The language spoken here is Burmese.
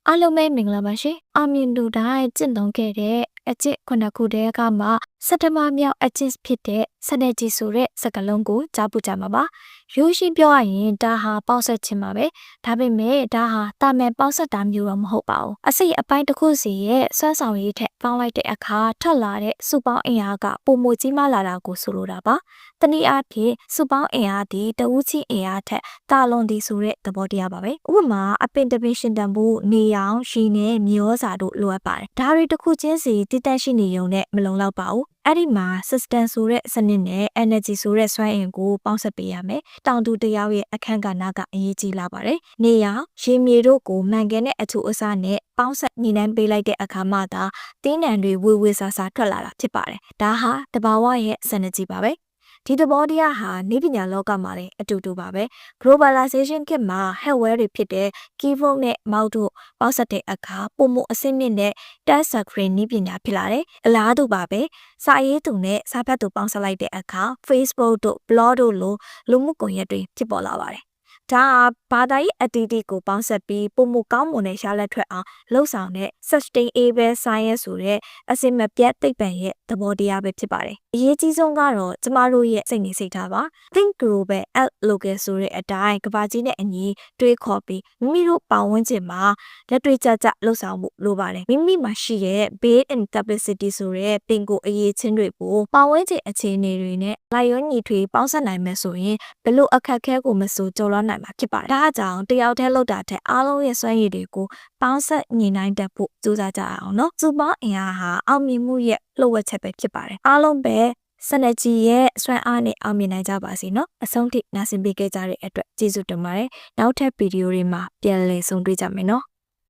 အားလုံးပဲမင်္ဂလာပါရှင်။အောင်မြင်သူတိုင်းကျင့်သုံးခဲ့တဲ့အကျင့်ခုတည်းကမှစက်တမမြောက်အကျင့်ဖြစ်တဲ့စနစ်ကြီးဆိုတဲ့စကားလုံးကိုကြားပူကြမှာပါ။ရိုးရှင်းပြောရရင်ဒါဟာပေါက်ဆက်ခြင်းပါပဲ။ဒါပေမဲ့ဒါဟာတာမန်ပေါက်ဆက်တာမျိုးတော့မဟုတ်ပါဘူး။အစိတ်အပိုင်းတစ်ခုစီရဲ့စွမ်းဆောင်ရည်ထက်ပေါင်းလိုက်တဲ့အခါထပ်လာတဲ့စုပေါင်းအင်အားကပုံမကြီးမားလာတာကိုဆိုလိုတာပါ။တနည်းအားဖြင့်စုပေါင်းအင်အားဒီတဝူးချင်းအင်အားထက်တာလွန်သည်ဆိုတဲ့သဘောတရားပါပဲ။ဥပမာအပင်တပင်ရှင်တန်ဖို့နေရောင်ရှိနဲ့မြေဩဇာတို့လိုအပ်ပါတယ်။ဒါတွေတစ်ခုချင်းစီတည်တတ်ရှိနေုံနဲ့မလုံလောက်ပါဘူး။အဲ့ဒီမှာ system ဆိုတဲ့စနစ်နဲ့ energy ဆိုတဲ့စွမ်းအင်ကိုပေါင်းစပ်ပေးရမယ်။တောင်သူတယောက်ရဲ့အခန်းကဏ္ဍကအရေးကြီးလာပါတယ်။နေရောင်ရေမြေတို့ကိုမှန်ကန်တဲ့အထူအစနဲ့ပေါင်းစပ်ညီနှံပေးလိုက်တဲ့အခါမှသာတင်းနံတွေဝေဆာထွက်လာတာဖြစ်ပါတယ်။ဒါဟာတဘာဝရဲ့စနစ်ကြီးပါပဲ။ဒီသဘောတရားဟာနေပညာလောကမှာလည်းအတူတူပါပဲ globalization ခေတ်မှာ hardware တွေဖြစ်တဲ့ keyboard နဲ့ mouse တို့ပေါင်းစပ်တဲ့အခါပုံမှုအဆင့်မြင့်တဲ့ touch screen နည်းပညာဖြစ်လာတယ်အလားတူပါပဲစာရေးသူနဲ့စာဖတ်သူပေါင်းစပ်လိုက်တဲ့အခါ Facebook တို့ blog တို့လိုလူမှုကွန်ရက်တွေဖြစ်ပေါ်လာပါတယ်ဒါဘာသာရေးအတီးတီကိုပေါင်းစပ်ပြီးပုံမှုကောင်းမွန်တဲ့ရှားလက်ထွက်အောင်လှုပ်ဆောင်တဲ့ sustainable science ဆိုတဲ့အစင်မပြတ်သိပ္ပံရဲ့သဘောတရားပဲဖြစ်ပါတယ်။အရေးကြီးဆုံးကတော့ကျမတို့ရဲ့စိတ်နေစိတ်ထားပါ။ Think global act local ဆိုတဲ့အတိုင်းကမ္ဘာကြီးနဲ့အညီတွေးခေါ်ပြီးမိမိတို့ပတ်ဝန်းကျင်မှာလက်တွေ့ကျကျလှုပ်ဆောင်မှုလိုပါတယ်။မိမိမှာရှိတဲ့ built in capacity ဆိုတဲ့ပင်ကိုအရေးချင်းတွေကိုပတ်ဝန်းကျင်အခြေအနေတွေနဲ့လိုက်ရောညီထွေပေါင်းစပ်နိုင်မယ်ဆိုရင်ဘလို့အခက်အခဲကိုမဆိုကျော်လွှားနိုင်မှာဖြစ်ပါတယ်။ဒါကြောင့်တယောက်တည်းလှုပ်တာတဲ့အားလုံးရဲ့စွမ်းရည်တွေကိုပေါင်းစပ်ညီနိုင်တတ်ဖို့ကြိုးစားကြအောင်နော်။စုပေါင်းအင်အားဟာအောင်မြင်မှုရဲ့လှုပ်ဝက်ချက်ပဲဖြစ်ပါတယ်။အားလုံးပဲစနစ်ကြီးရဲ့စွမ်းအားနဲ့အောင်မြင်နိုင်ကြပါစေနော်။အဆုံးထိနားဆင်ပေးခဲ့ကြတဲ့အတွက်ကျေးဇူးတင်ပါတယ်။နောက်ထပ်ဗီဒီယိုတွေမှာပြန်လည်ဆုံတွေ့ကြမယ်နော်။